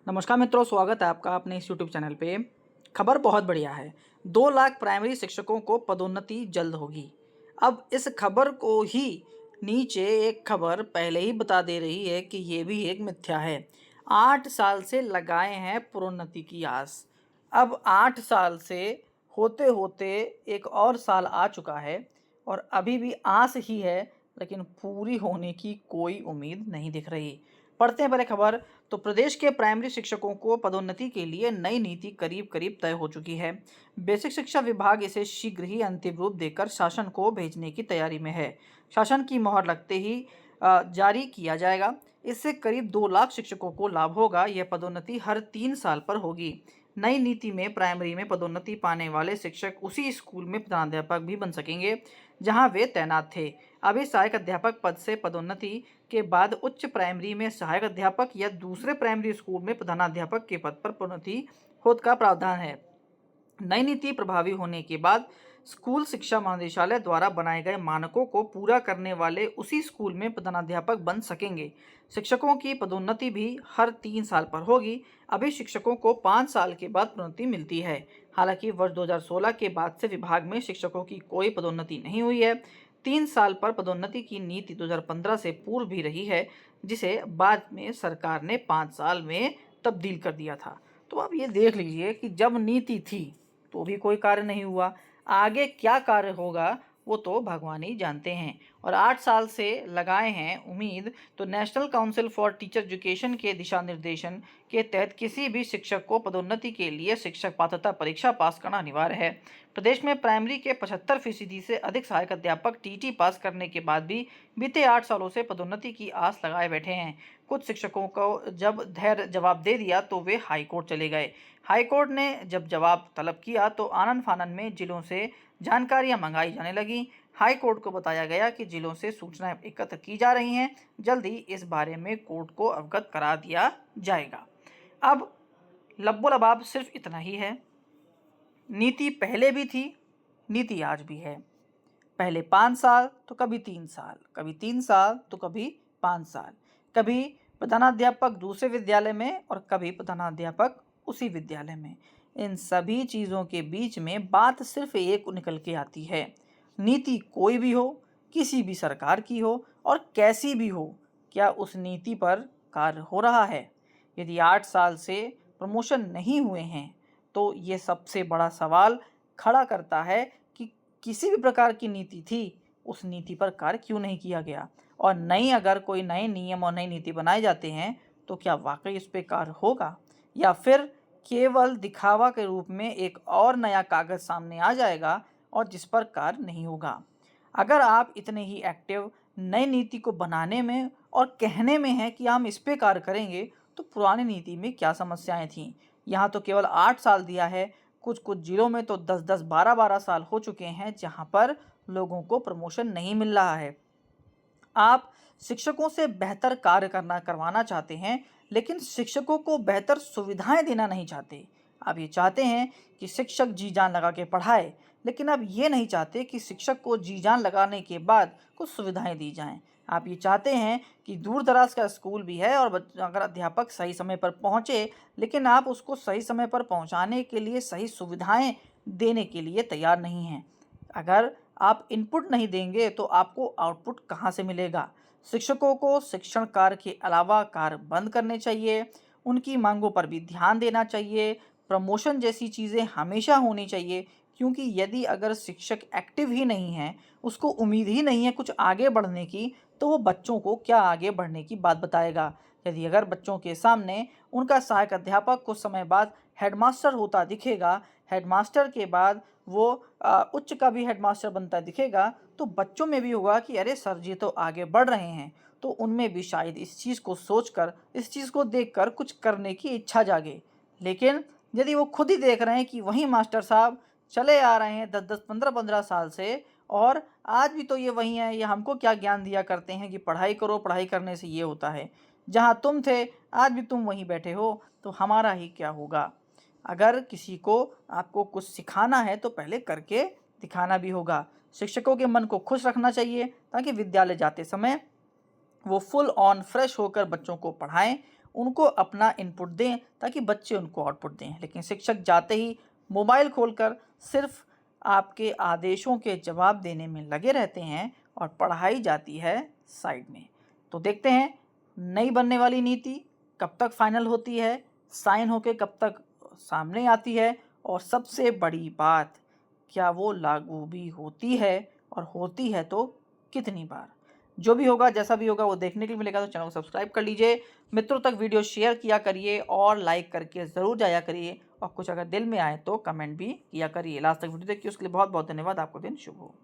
नमस्कार मित्रों, स्वागत है आपका अपने इस यूट्यूब चैनल पे। खबर बहुत बढ़िया है। 2 लाख प्राइमरी शिक्षकों को पदोन्नति जल्द होगी। अब इस खबर को ही नीचे एक खबर पहले ही बता दे रही है कि ये भी एक मिथ्या है। 8 साल से लगाए हैं प्रोन्नति की आस। अब 8 साल से होते-होते एक और साल आ चुका है और अभी भी आस ही है, लेकिन पूरी होने की कोई उम्मीद नहीं दिख रही। पढ़ते हैं पहले खबर। तो प्रदेश के प्राइमरी शिक्षकों को पदोन्नति के लिए नई नीति करीब-करीब तय हो चुकी है। बेसिक शिक्षा विभाग इसे शीघ्र ही अंतिम रूप देकर शासन को भेजने की तैयारी में है। शासन की मोहर लगते ही जारी किया जाएगा। इससे करीब 2 लाख शिक्षकों को लाभ होगा। यह पदोन्नति हर 3 साल पर होगी। नई नीति में प्राइमरी में पदोन्नति पाने वाले शिक्षक उसी स्कूल में प्रधानाध्यापक भी बन सकेंगे जहां वे तैनात थे। अभी सहायक अध्यापक पद से पदोन्नति के बाद उच्च प्राइमरी में सहायक अध्यापक या दूसरे प्राइमरी स्कूल में प्रधानाध्यापक के पद पर प्रोन्नति होने का प्रावधान है। नई नीति प्रभावी होने के बाद स्कूल शिक्षा महानिदेशालय द्वारा बनाए गए मानकों को पूरा करने वाले उसी स्कूल में प्रधानाध्यापक बन सकेंगे। शिक्षकों की पदोन्नति भी हर 3 साल पर होगी। अभी शिक्षकों को 5 साल के बाद प्रोन्नति मिलती है। हालांकि वर्ष 2016 के बाद से विभाग में शिक्षकों की कोई पदोन्नति नहीं हुई है। 3 साल पर पदोन्नति की नीति 2015 से पूर्व भी रही है, जिसे बाद में सरकार ने 5 साल में तब्दील कर दिया था। तो अब ये देख लीजिए कि जब नीति थी तो भी कोई कार्य नहीं हुआ। आगे क्या कार्य होगा वो तो भगवान ही जानते हैं। और 8 साल से लगाए हैं उम्मीद। तो national council for teacher education के दिशा निर्देशन के तहत किसी भी शिक्षक को पदोन्नति के लिए शिक्षक पात्रता परीक्षा पास करना अनिवार्य है। प्रदेश में प्राइमरी के 75% से अधिक सहायक अध्यापक टीटी पास करने के बाद भी बीते 8 सालों से पदोन्नति की आस लगाए बैठे हैं। कुछ शिक्षकों को जब धैर्य जवाब दे दिया तो वे हाईकोर्ट चले गए। हाईकोर्ट ने जब जवाब तलब किया तो आनन फानन में जिलों से जानकारियां मंगाई जाने लगी। हाईकोर्ट को बताया गया कि जिलों से सूचनाएं एकत्र की जा रही हैं। जल्द ही इस बारे में कोर्ट को अवगत करा दिया जाएगा। अब लब्बो लबाब सिर्फ इतना ही है। नीति पहले भी थी, नीति आज भी है। पहले 5 साल तो कभी 3 साल, कभी 3 साल तो कभी 5 साल, कभी प्रधानाध्यापक दूसरे विद्यालय में और कभी प्रधानाध्यापक उसी विद्यालय में। इन सभी चीज़ों के बीच में बात सिर्फ एक निकल के आती है। नीति कोई भी हो, किसी भी सरकार की हो और कैसी भी हो, क्या उस नीति पर कार्य हो रहा है? यदि 8 साल से प्रमोशन नहीं हुए हैं तो ये सबसे बड़ा सवाल खड़ा करता है कि किसी भी प्रकार की नीति थी, उस नीति पर कार्य क्यों नहीं किया गया? और अगर कोई नए नियम और नई नीति बनाए जाते हैं तो क्या वाकई इस पे कार्य होगा, या फिर केवल दिखावा के रूप में एक और नया कागज सामने आ जाएगा और जिस पर कार्य नहीं होगा? अगर आप इतने ही एक्टिव नई नीति को बनाने में और कहने में हैं कि हम इस पे कार्य करेंगे, तो पुरानी नीति में क्या समस्याएं थीं? यहाँ तो केवल 8 साल दिया है। कुछ-कुछ जिलों में तो 10-10, 12-12 साल हो चुके हैं जहाँ पर लोगों को प्रमोशन नहीं मिल रहा है। आप शिक्षकों से बेहतर कार्य करवाना चाहते हैं, लेकिन शिक्षकों को बेहतर सुविधाएं देना नहीं चाहते। आप ये चाहते हैं कि शिक्षक जी जान लगा के पढ़ाए, लेकिन आप ये नहीं चाहते कि शिक्षक को जी जान लगाने के बाद कुछ सुविधाएं दी जाएं। आप ये चाहते हैं कि दूर दराज का स्कूल भी है और अगर अध्यापक सही समय पर पहुंचे, लेकिन आप उसको सही समय पर पहुंचाने के लिए सही सुविधाएं देने के लिए तैयार नहीं हैं। अगर आप इनपुट नहीं देंगे तो आपको आउटपुट कहाँ से मिलेगा? शिक्षकों को शिक्षण कार्य के अलावा कार्य बंद करने चाहिए, उनकी मांगों पर भी ध्यान देना चाहिए, प्रमोशन जैसी चीज़ें हमेशा होनी चाहिए, क्योंकि यदि अगर शिक्षक एक्टिव ही नहीं है, उसको उम्मीद ही नहीं है कुछ आगे बढ़ने की, तो वो बच्चों को क्या आगे बढ़ने की बात बताएगा? यदि अगर बच्चों के सामने उनका सहायक अध्यापक कुछ समय बाद हेडमास्टर होता दिखेगा, हेडमास्टर के बाद वो उच्च का भी हेडमास्टर बनता दिखेगा, तो बच्चों में भी होगा कि अरे सर जी तो आगे बढ़ रहे हैं। तो उनमें भी शायद इस चीज़ को सोचकर, इस चीज़ को देखकर कुछ करने की इच्छा जागे। लेकिन यदि वो खुद ही देख रहे हैं कि वही मास्टर साहब चले आ रहे हैं 10-10, 15-15 साल से, और आज भी तो ये वही हैं, ये हमको क्या ज्ञान दिया करते हैं कि पढ़ाई करो, पढ़ाई करने से ये होता है। जहाँ तुम थे, आज भी तुम वहीं बैठे हो, तो हमारा ही क्या होगा? अगर किसी को आपको कुछ सिखाना है तो पहले करके दिखाना भी होगा। शिक्षकों के मन को खुश रखना चाहिए ताकि विद्यालय जाते समय वो फुल ऑन फ्रेश होकर बच्चों को पढ़ाएं, उनको अपना इनपुट दें ताकि बच्चे उनको आउटपुट दें। लेकिन शिक्षक जाते ही मोबाइल खोलकर सिर्फ आपके आदेशों के जवाब देने में लगे रहते हैं और पढ़ाई जाती है साइड में। तो देखते हैं नई बनने वाली नीति कब तक फाइनल होती है, साइन होके कब तक सामने आती है, और सबसे बड़ी बात, क्या वो लागू भी होती है, और होती है तो कितनी बार। जो भी होगा, जैसा भी होगा, वो देखने के लिए मिलेगा। तो चैनल को सब्सक्राइब कर लीजिए, मित्रों तक वीडियो शेयर किया करिए और लाइक करके ज़रूर जाया करिए, और कुछ अगर दिल में आए तो कमेंट भी किया करिए। लास्ट तक वीडियो देखिए, उसके लिए बहुत बहुत धन्यवाद। आपको दिन शुभ हो।